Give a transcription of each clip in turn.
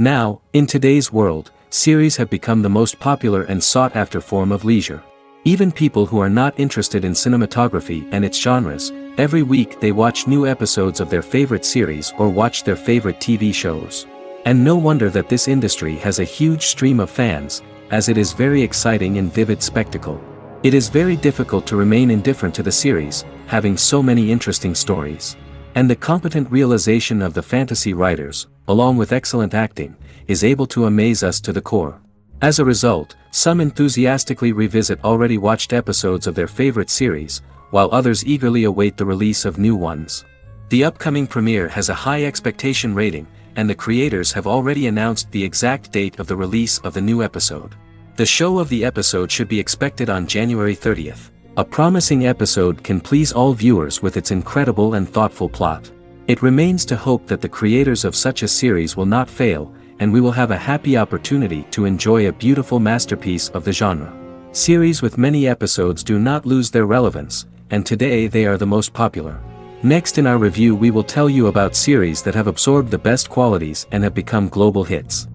Now, in today's world, series have become the most popular and sought-after form of leisure. Even people who are not interested in cinematography and its genres, every week they watch new episodes of their favorite series or watch their favorite TV shows. And no wonder that this industry has a huge stream of fans, as it is very exciting and vivid spectacle. It is very difficult to remain indifferent to the series, having so many interesting stories. And the competent realization of the fantasy writers, along with excellent acting, is able to amaze us to the core. As a result, some enthusiastically revisit already watched episodes of their favorite series, while others eagerly await the release of new ones. The upcoming premiere has a high expectation rating, and the creators have already announced the exact date of the release of the new episode. The show of the episode should be expected on January 30th. A promising episode can please all viewers with its incredible and thoughtful plot. It remains to hope that the creators of such a series will not fail, and we will have a happy opportunity to enjoy a beautiful masterpiece of the genre. Series with many episodes do not lose their relevance, and today they are the most popular. Next in our review we will tell you about series that have absorbed the best qualities and have become global hits.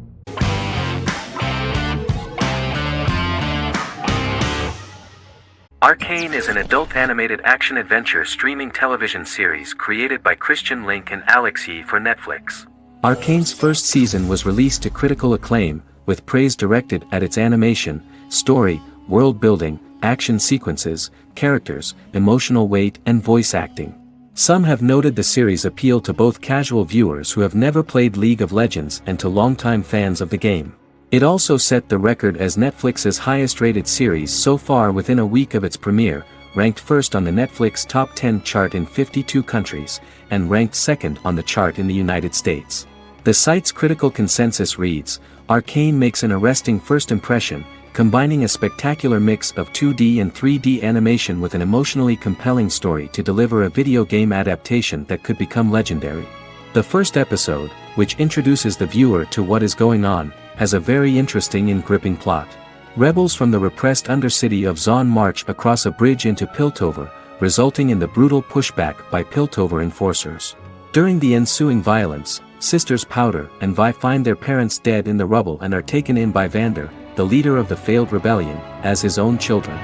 Arcane is an adult animated action-adventure streaming television series created by Christian Link and Alex Yee for Netflix. Arcane's first season was released to critical acclaim, with praise directed at its animation, story, world building, action sequences, characters, emotional weight and voice acting. Some have noted the series' appeal to both casual viewers who have never played League of Legends and to longtime fans of the game. It also set the record as Netflix's highest-rated series so far within a week of its premiere, ranked first on the Netflix Top 10 chart in 52 countries, and ranked second on the chart in the United States. The site's critical consensus reads, "Arcane makes an arresting first impression, combining a spectacular mix of 2D and 3D animation with an emotionally compelling story to deliver a video game adaptation that could become legendary." The first episode, which introduces the viewer to what is going on, has a very interesting and gripping plot. Rebels from the repressed undercity of Zon march across a bridge into Piltover, resulting in the brutal pushback by Piltover enforcers. During the ensuing violence, sisters Powder and Vi find their parents dead in the rubble and are taken in by Vander, the leader of the failed rebellion, as his own children.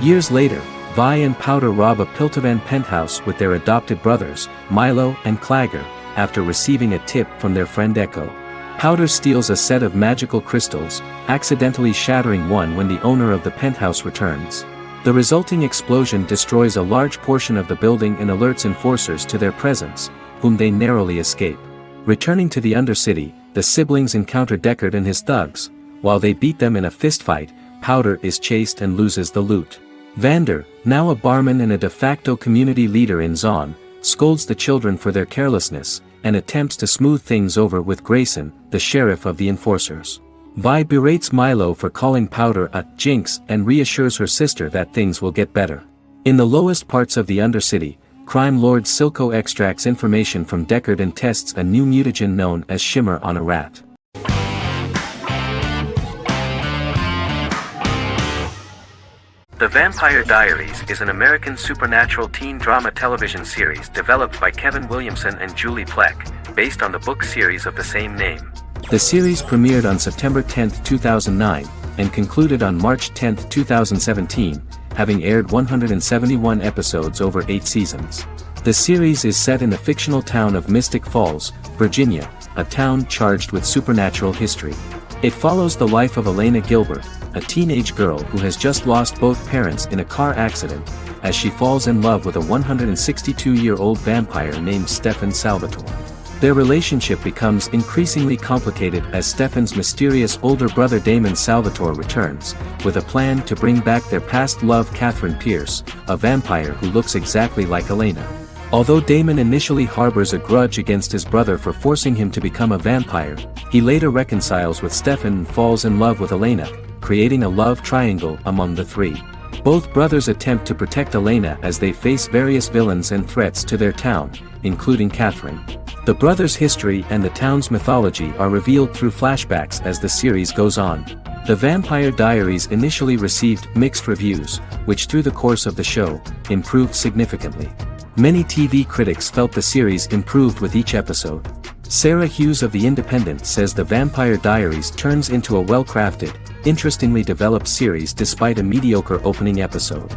Years later, Vi and Powder rob a Piltovan penthouse with their adopted brothers, Milo and Clagger, after receiving a tip from their friend Echo. Powder steals a set of magical crystals, accidentally shattering one when the owner of the penthouse returns. The resulting explosion destroys a large portion of the building and alerts enforcers to their presence, whom they narrowly escape. Returning to the Undercity, the siblings encounter Deckard and his thugs. While they beat them in a fistfight, Powder is chased and loses the loot. Vander, now a barman and a de facto community leader in Zon, scolds the children for their carelessness, and attempts to smooth things over with Grayson, the sheriff of the enforcers. Vi berates Milo for calling Powder a jinx and reassures her sister that things will get better. In the lowest parts of the Undercity, crime lord Silco extracts information from Deckard and tests a new mutagen known as Shimmer on a rat. The Vampire Diaries is an American supernatural teen drama television series developed by Kevin Williamson and Julie Plec, based on the book series of the same name. The series premiered on September 10, 2009, and concluded on March 10, 2017, having aired 171 episodes over 8 seasons. The series is set in the fictional town of Mystic Falls, Virginia, a town charged with supernatural history. It follows the life of Elena Gilbert, a teenage girl who has just lost both parents in a car accident, as she falls in love with a 162-year-old vampire named Stefan Salvatore. Their relationship becomes increasingly complicated as Stefan's mysterious older brother Damon Salvatore returns, with a plan to bring back their past love Catherine Pierce, a vampire who looks exactly like Elena. Although Damon initially harbors a grudge against his brother for forcing him to become a vampire, he later reconciles with Stefan and falls in love with Elena, creating a love triangle among the three. Both brothers attempt to protect Elena as they face various villains and threats to their town, including Catherine. The brothers' history and the town's mythology are revealed through flashbacks as the series goes on. The Vampire Diaries initially received mixed reviews, which through the course of the show, improved significantly. Many TV critics felt the series improved with each episode. Sarah Hughes of The Independent says The Vampire Diaries turns into a well-crafted, interestingly developed series despite a mediocre opening episode.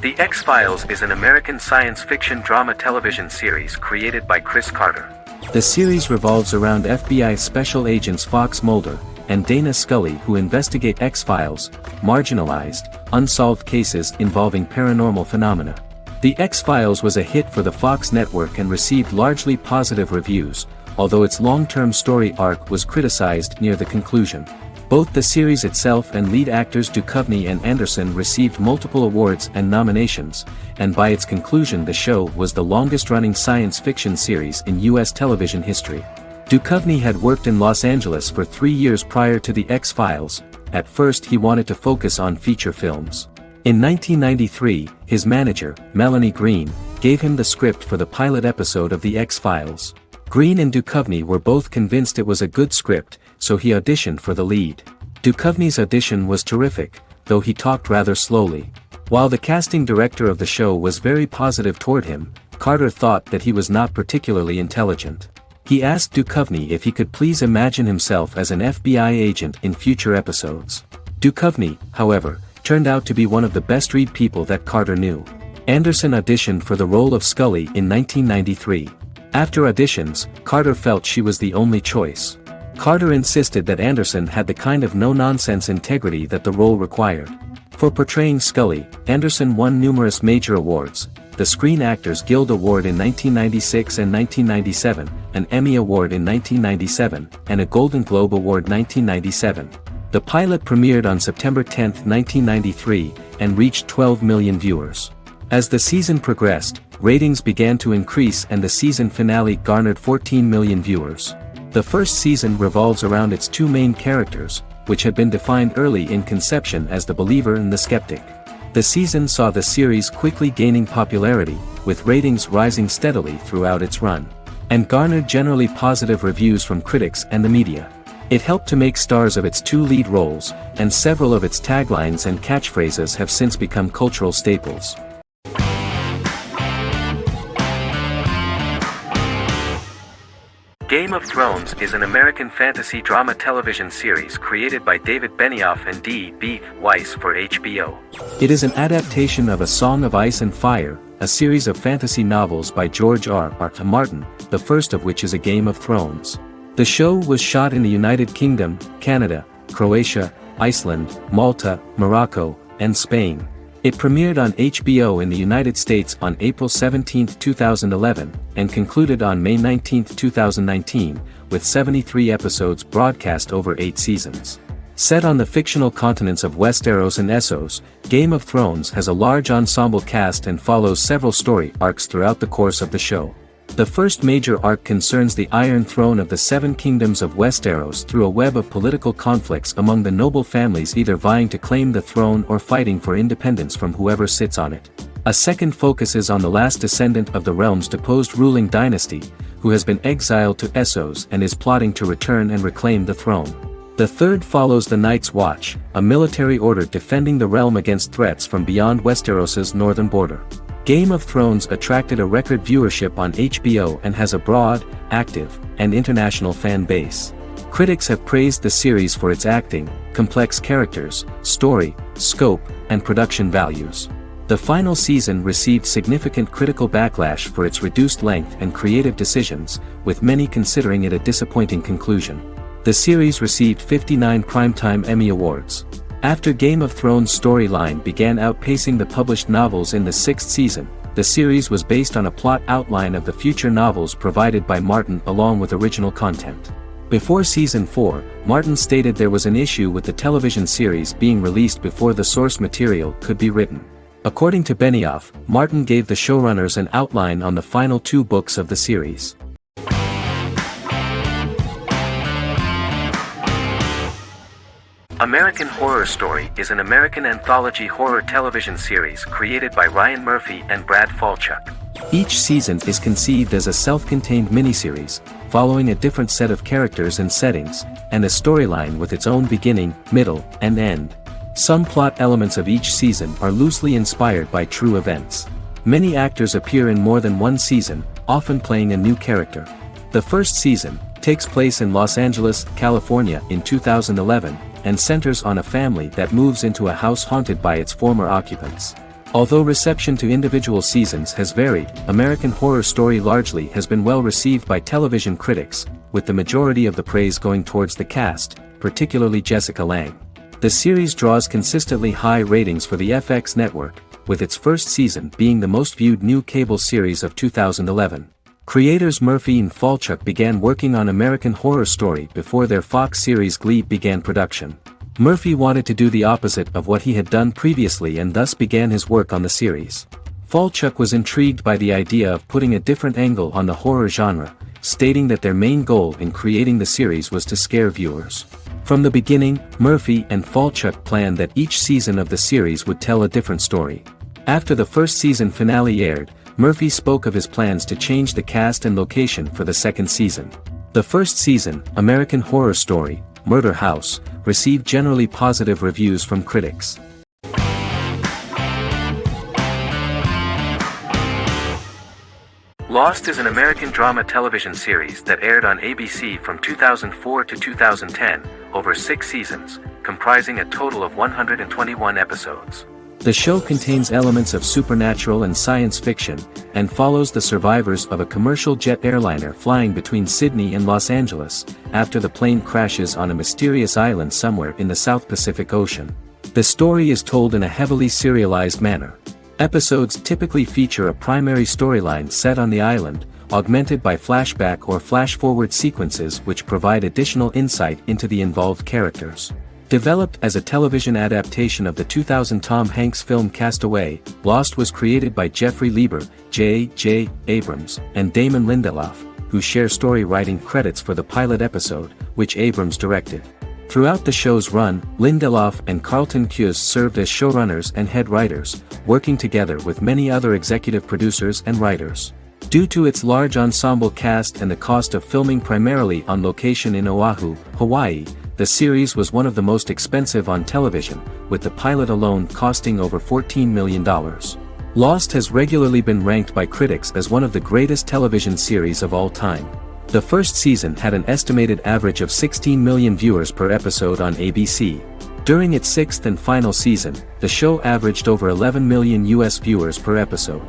The X-Files is an American science fiction drama television series created by Chris Carter. The series revolves around FBI Special Agents Fox Mulder and Dana Scully, who investigate X-Files, marginalized, unsolved cases involving paranormal phenomena. The X-Files was a hit for the Fox network and received largely positive reviews, although its long-term story arc was criticized near the conclusion. Both the series itself and lead actors Duchovny and Anderson received multiple awards and nominations, and by its conclusion the show was the longest-running science fiction series in U.S. television history. Duchovny had worked in Los Angeles for 3 years prior to The X-Files. At first he wanted to focus on feature films. In 1993, his manager, Melanie Green, gave him the script for the pilot episode of The X-Files. Green and Duchovny were both convinced it was a good script, so he auditioned for the lead. Duchovny's audition was terrific, though he talked rather slowly. While the casting director of the show was very positive toward him, Carter thought that he was not particularly intelligent. He asked Duchovny if he could please imagine himself as an FBI agent in future episodes. Duchovny, however, turned out to be one of the best-read people that Carter knew. Anderson auditioned for the role of Scully in 1993. After auditions, Carter felt she was the only choice. Carter insisted that Anderson had the kind of no-nonsense integrity that the role required. For portraying Scully, Anderson won numerous major awards: the Screen Actors Guild Award in 1996 and 1997, an Emmy Award in 1997, and a Golden Globe Award 1997. The pilot premiered on September 10, 1993, and reached 12 million viewers. As the season progressed, ratings began to increase and the season finale garnered 14 million viewers. The first season revolves around its two main characters, which had been defined early in conception as the believer and the skeptic. The season saw the series quickly gaining popularity, with ratings rising steadily throughout its run, and garnered generally positive reviews from critics and the media. It helped to make stars of its two lead roles, and several of its taglines and catchphrases have since become cultural staples. Game of Thrones is an American fantasy drama television series created by David Benioff and D.B. Weiss for HBO. It is an adaptation of A Song of Ice and Fire, a series of fantasy novels by George R.R. Martin, the first of which is A Game of Thrones. The show was shot in the United Kingdom, Canada, Croatia, Iceland, Malta, Morocco, and Spain. It premiered on HBO in the United States on April 17, 2011, and concluded on May 19, 2019, with 73 episodes broadcast over 8 seasons. Set on the fictional continents of Westeros and Essos, Game of Thrones has a large ensemble cast and follows several story arcs throughout the course of the show. The first major arc concerns the Iron Throne of the Seven Kingdoms of Westeros through a web of political conflicts among the noble families either vying to claim the throne or fighting for independence from whoever sits on it. A second focuses on the last descendant of the realm's deposed ruling dynasty, who has been exiled to Essos and is plotting to return and reclaim the throne. The third follows the Night's Watch, a military order defending the realm against threats from beyond Westeros's northern border. Game of Thrones attracted a record viewership on HBO and has a broad, active, and international fan base. Critics have praised the series for its acting, complex characters, story, scope, and production values. The final season received significant critical backlash for its reduced length and creative decisions, with many considering it a disappointing conclusion. The series received 59 Primetime Emmy Awards. After Game of Thrones' storyline began outpacing the published novels in the 6th season, the series was based on a plot outline of the future novels provided by Martin along with original content. Before Season 4, Martin stated there was an issue with the television series being released before the source material could be written. According to Benioff, Martin gave the showrunners an outline on the final 2 books of the series. American Horror Story is an American anthology horror television series created by Ryan Murphy and Brad Falchuk. Each season is conceived as a self-contained miniseries, following a different set of characters and settings, and a storyline with its own beginning, middle, and end. Some plot elements of each season are loosely inspired by true events. Many actors appear in more than one season, often playing a new character. The first season takes place in Los Angeles, California in 2011, and centers on a family that moves into a house haunted by its former occupants. Although reception to individual seasons has varied, American Horror Story largely has been well received by television critics, with the majority of the praise going towards the cast, particularly Jessica Lange. The series draws consistently high ratings for the FX network, with its first season being the most viewed new cable series of 2011. Creators Murphy and Falchuk began working on American Horror Story before their Fox series Glee began production. Murphy wanted to do the opposite of what he had done previously and thus began his work on the series. Falchuk was intrigued by the idea of putting a different angle on the horror genre, stating that their main goal in creating the series was to scare viewers. From the beginning, Murphy and Falchuk planned that each season of the series would tell a different story. After the first season finale aired, Murphy spoke of his plans to change the cast and location for the second season. The first season, American Horror Story, Murder House, received generally positive reviews from critics. Lost is an American drama television series that aired on ABC from 2004 to 2010, over 6 seasons, comprising a total of 121 episodes. The show contains elements of supernatural and science fiction, and follows the survivors of a commercial jet airliner flying between Sydney and Los Angeles, after the plane crashes on a mysterious island somewhere in the South Pacific Ocean. The story is told in a heavily serialized manner. Episodes typically feature a primary storyline set on the island, augmented by flashback or flash-forward sequences which provide additional insight into the involved characters. Developed as a television adaptation of the 2000 Tom Hanks film Castaway, Lost was created by Jeffrey Lieber, J.J. Abrams, and Damon Lindelof, who share story writing credits for the pilot episode, which Abrams directed. Throughout the show's run, Lindelof and Carlton Cuse served as showrunners and head writers, working together with many other executive producers and writers. Due to its large ensemble cast and the cost of filming primarily on location in Oahu, Hawaii, the series was one of the most expensive on television, with the pilot alone costing over $14 million. Lost has regularly been ranked by critics as one of the greatest television series of all time. The first season had an estimated average of 16 million viewers per episode on ABC. During its 6th and final season, the show averaged over 11 million US viewers per episode.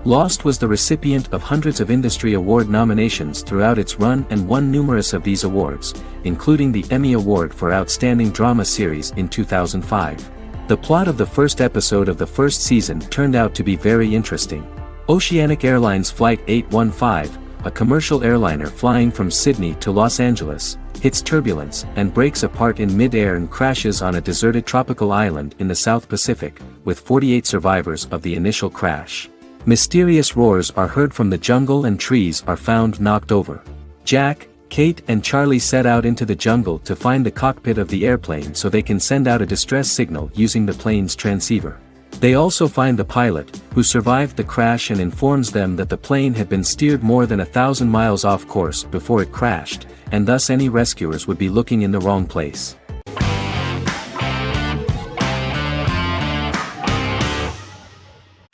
Lost was the recipient of hundreds of industry award nominations throughout its run and won numerous of these awards, including the Emmy Award for Outstanding Drama Series in 2005. The plot of the first episode of the first season turned out to be very interesting. Oceanic Airlines Flight 815, a commercial airliner flying from Sydney to Los Angeles, hits turbulence and breaks apart in mid-air and crashes on a deserted tropical island in the South Pacific, with 48 survivors of the initial crash. Mysterious roars are heard from the jungle and trees are found knocked over. Jack, Kate and Charlie set out into the jungle to find the cockpit of the airplane so they can send out a distress signal using the plane's transceiver. They also find the pilot, who survived the crash and informs them that the plane had been steered more than 1,000 miles off course before it crashed, and thus any rescuers would be looking in the wrong place.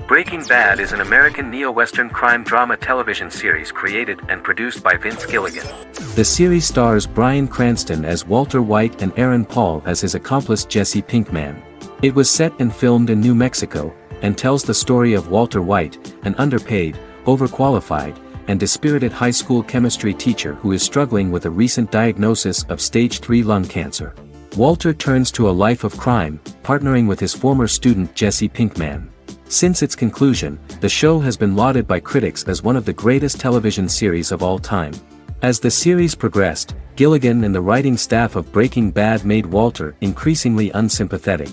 Breaking Bad is an American neo-Western crime drama television series created and produced by Vince Gilligan. The series stars Bryan Cranston as Walter White and Aaron Paul as his accomplice Jesse Pinkman. It was set and filmed in New Mexico, and tells the story of Walter White, an underpaid, overqualified, and dispirited high school chemistry teacher who is struggling with a recent diagnosis of stage 3 lung cancer. Walter turns to a life of crime, partnering with his former student Jesse Pinkman. Since its conclusion, the show has been lauded by critics as one of the greatest television series of all time. As the series progressed, Gilligan and the writing staff of Breaking Bad made Walter increasingly unsympathetic.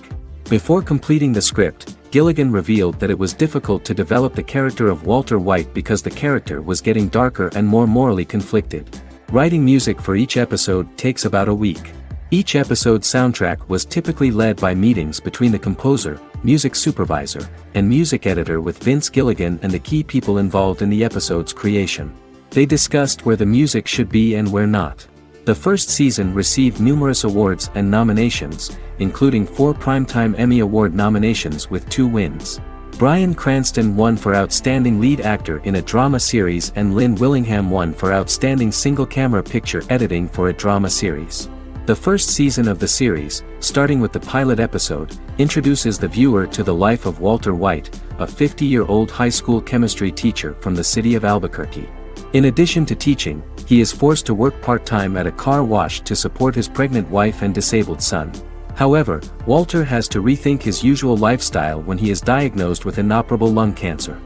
Before completing the script, Gilligan revealed that it was difficult to develop the character of Walter White because the character was getting darker and more morally conflicted. Writing music for each episode takes about a week. Each episode's soundtrack was typically led by meetings between the composer, music supervisor, and music editor with Vince Gilligan and the key people involved in the episode's creation. They discussed where the music should be and where not. The first season received numerous awards and nominations, including 4 Primetime Emmy Award nominations with 2 wins. Bryan Cranston won for Outstanding Lead Actor in a Drama Series and Lynn Willingham won for Outstanding Single-Camera Picture Editing for a Drama Series. The first season of the series, starting with the pilot episode, introduces the viewer to the life of Walter White, a 50-year-old high school chemistry teacher from the city of Albuquerque. In addition to teaching, he is forced to work part-time at a car wash to support his pregnant wife and disabled son. However, Walter has to rethink his usual lifestyle when he is diagnosed with inoperable lung cancer.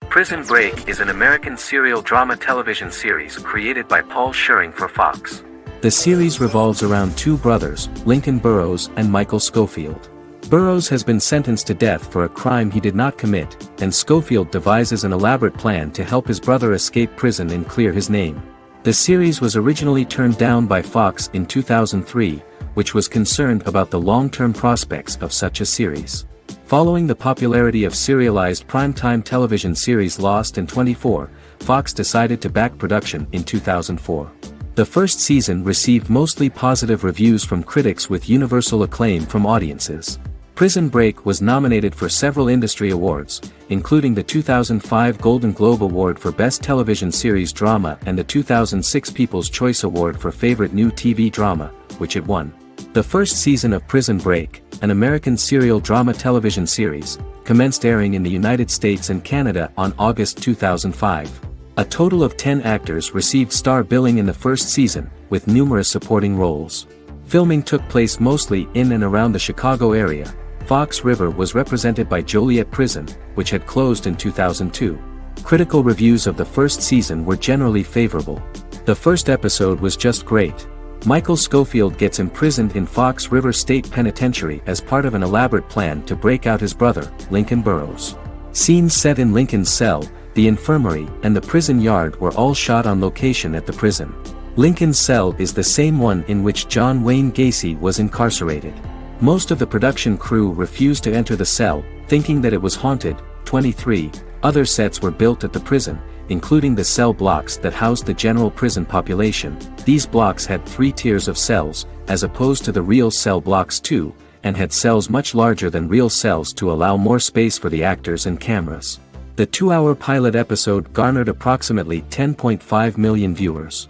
Prison Break is an American serial drama television series created by Paul Schering for Fox. The series revolves around two brothers, Lincoln Burrows and Michael Scofield. Burrows has been sentenced to death for a crime he did not commit, and Scofield devises an elaborate plan to help his brother escape prison and clear his name. The series was originally turned down by Fox in 2003, which was concerned about the long-term prospects of such a series. Following the popularity of serialized primetime television series Lost and 24, Fox decided to back production in 2004. The first season received mostly positive reviews from critics with universal acclaim from audiences. Prison Break was nominated for several industry awards, including the 2005 Golden Globe Award for Best Television Series Drama and the 2006 People's Choice Award for Favorite New TV Drama, which it won. The first season of Prison Break, an American serial drama television series, commenced airing in the United States and Canada on August 2005. A total of 10 actors received star billing in the first season, with numerous supporting roles. Filming took place mostly in and around the Chicago area. Fox River was represented by Joliet Prison, which had closed in 2002. Critical reviews of the first season were generally favorable. The first episode was just great. Michael Scofield gets imprisoned in Fox River State Penitentiary as part of an elaborate plan to break out his brother, Lincoln Burrows. Scenes set in Lincoln's cell, the infirmary, and the prison yard were all shot on location at the prison. Lincoln's cell is the same one in which John Wayne Gacy was incarcerated. Most of the production crew refused to enter the cell, thinking that it was haunted. 23 other sets were built at the prison, including the cell blocks that housed the general prison population. These blocks had 3 tiers of cells, as opposed to the real cell blocks 2, and had cells much larger than real cells to allow more space for the actors and cameras. The 2-hour pilot episode garnered approximately 10.5 million viewers.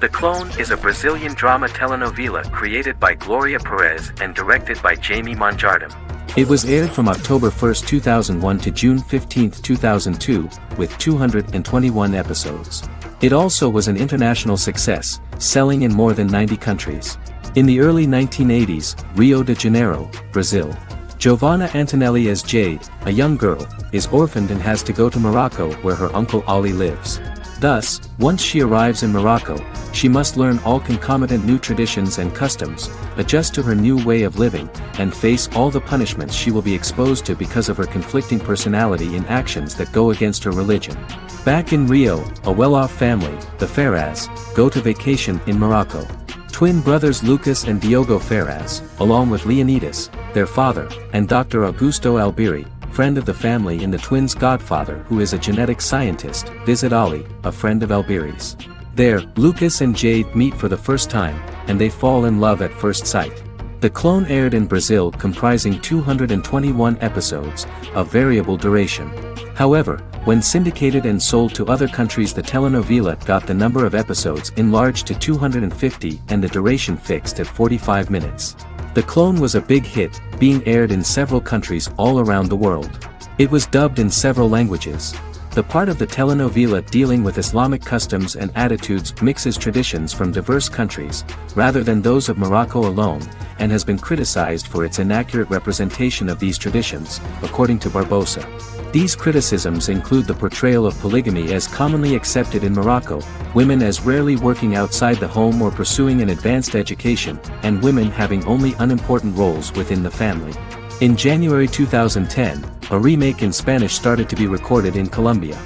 The Clone is a Brazilian drama telenovela created by Gloria Perez and directed by Jamie Monjardim. It was aired from October 1, 2001 to June 15, 2002, with 221 episodes. It also was an international success, selling in more than 90 countries. In the early 1980s, Rio de Janeiro, Brazil. Giovanna Antonelli as Jade, a young girl, is orphaned and has to go to Morocco where her uncle Ali lives. Thus, once she arrives in Morocco, she must learn all concomitant new traditions and customs, adjust to her new way of living, and face all the punishments she will be exposed to because of her conflicting personality in actions that go against her religion. Back in Rio, a well-off family, the Ferraz, go to vacation in Morocco. Twin brothers Lucas and Diogo Ferraz, along with Leonidas, their father, and Dr. Augusto Albiri, friend of the family and the twins' godfather who is a genetic scientist, visit Ali, a friend of Albiri's. There, Lucas and Jade meet for the first time, and they fall in love at first sight. The Clone aired in Brazil comprising 221 episodes, of variable duration. However, when syndicated and sold to other countries, the telenovela got the number of episodes enlarged to 250 and the duration fixed at 45 minutes. The Clone was a big hit, being aired in several countries all around the world. It was dubbed in several languages. The part of the telenovela dealing with Islamic customs and attitudes mixes traditions from diverse countries, rather than those of Morocco alone, and has been criticized for its inaccurate representation of these traditions, according to Barbosa. These criticisms include the portrayal of polygamy as commonly accepted in Morocco, women as rarely working outside the home or pursuing an advanced education, and women having only unimportant roles within the family. In January 2010, a remake in Spanish started to be recorded in Colombia.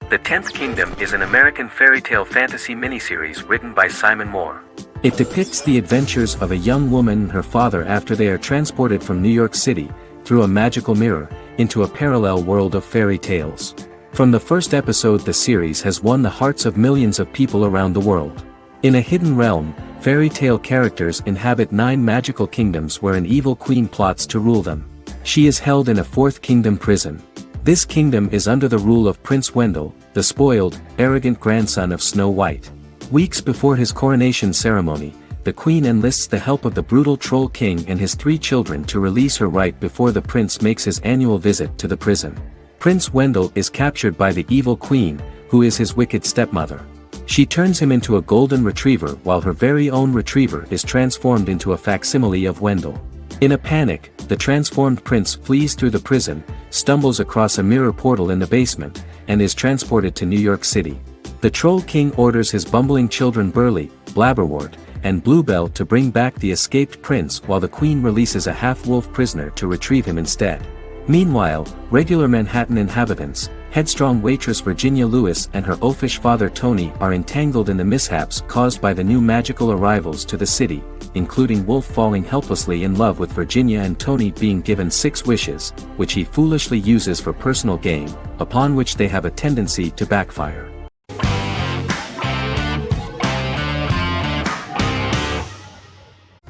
The Tenth Kingdom is an American fairy tale fantasy miniseries written by Simon Moore. It depicts the adventures of a young woman and her father after they are transported from New York City, through a magical mirror, into a parallel world of fairy tales. From the first episode, the series has won the hearts of millions of people around the world. In a hidden realm, fairy tale characters inhabit 9 magical kingdoms where an evil queen plots to rule them. She is held in a 4th kingdom prison. This kingdom is under the rule of Prince Wendell, the spoiled, arrogant grandson of Snow White. Weeks before his coronation ceremony, the queen enlists the help of the brutal Troll King and his 3 children to release her right before the prince makes his annual visit to the prison. Prince Wendell is captured by the evil queen, who is his wicked stepmother. She turns him into a golden retriever while her very own retriever is transformed into a facsimile of Wendell. In a panic, the transformed prince flees through the prison, stumbles across a mirror portal in the basement, and is transported to New York City. The Troll King orders his bumbling children Burley, Blabberwort, and Bluebell to bring back the escaped prince while the queen releases a half-wolf prisoner to retrieve him instead. Meanwhile, regular Manhattan inhabitants, headstrong waitress Virginia Lewis and her oafish father Tony are entangled in the mishaps caused by the new magical arrivals to the city, including Wolf falling helplessly in love with Virginia and Tony being given 6 wishes, which he foolishly uses for personal gain, upon which they have a tendency to backfire.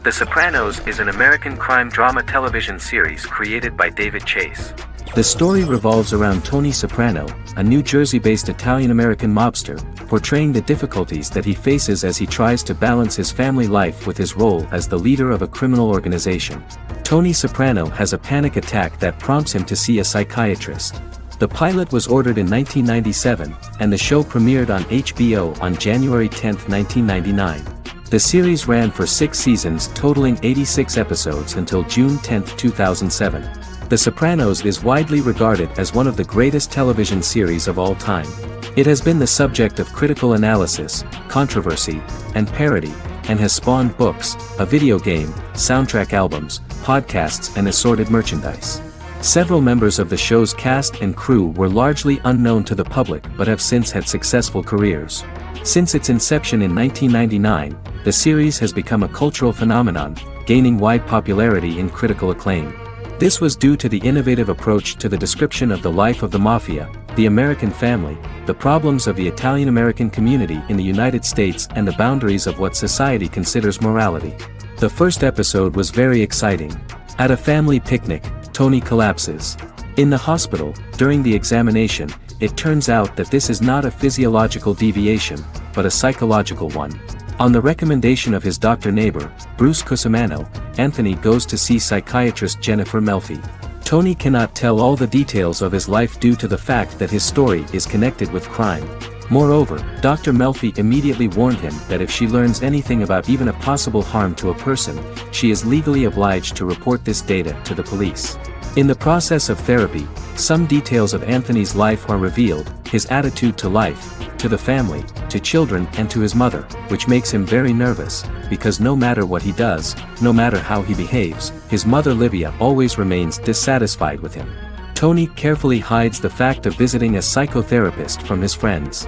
The Sopranos is an American crime drama television series created by David Chase. The story revolves around Tony Soprano, a New Jersey-based Italian-American mobster, portraying the difficulties that he faces as he tries to balance his family life with his role as the leader of a criminal organization. Tony Soprano has a panic attack that prompts him to see a psychiatrist. The pilot was ordered in 1997, and the show premiered on HBO on January 10, 1999. The series ran for 6 seasons totaling 86 episodes until June 10, 2007. The Sopranos is widely regarded as one of the greatest television series of all time. It has been the subject of critical analysis, controversy, and parody, and has spawned books, a video game, soundtrack albums, podcasts and assorted merchandise. Several members of the show's cast and crew were largely unknown to the public but have since had successful careers. Since its inception in 1999, the series has become a cultural phenomenon, gaining wide popularity and critical acclaim. This was due to the innovative approach to the description of the life of the mafia, the American family, the problems of the Italian-American community in the United States and the boundaries of what society considers morality. The first episode was very exciting. At a family picnic, Tony collapses. In the hospital, during the examination, it turns out that this is not a physiological deviation, but a psychological one. On the recommendation of his doctor neighbor, Bruce Cusimano, Anthony goes to see psychiatrist Jennifer Melfi. Tony cannot tell all the details of his life due to the fact that his story is connected with crime. Moreover, Dr. Melfi immediately warned him that if she learns anything about even a possible harm to a person, she is legally obliged to report this data to the police. In the process of therapy, some details of Anthony's life are revealed, his attitude to life, to the family, to children and to his mother, which makes him very nervous, because no matter what he does, no matter how he behaves, his mother Livia always remains dissatisfied with him. Tony carefully hides the fact of visiting a psychotherapist from his friends.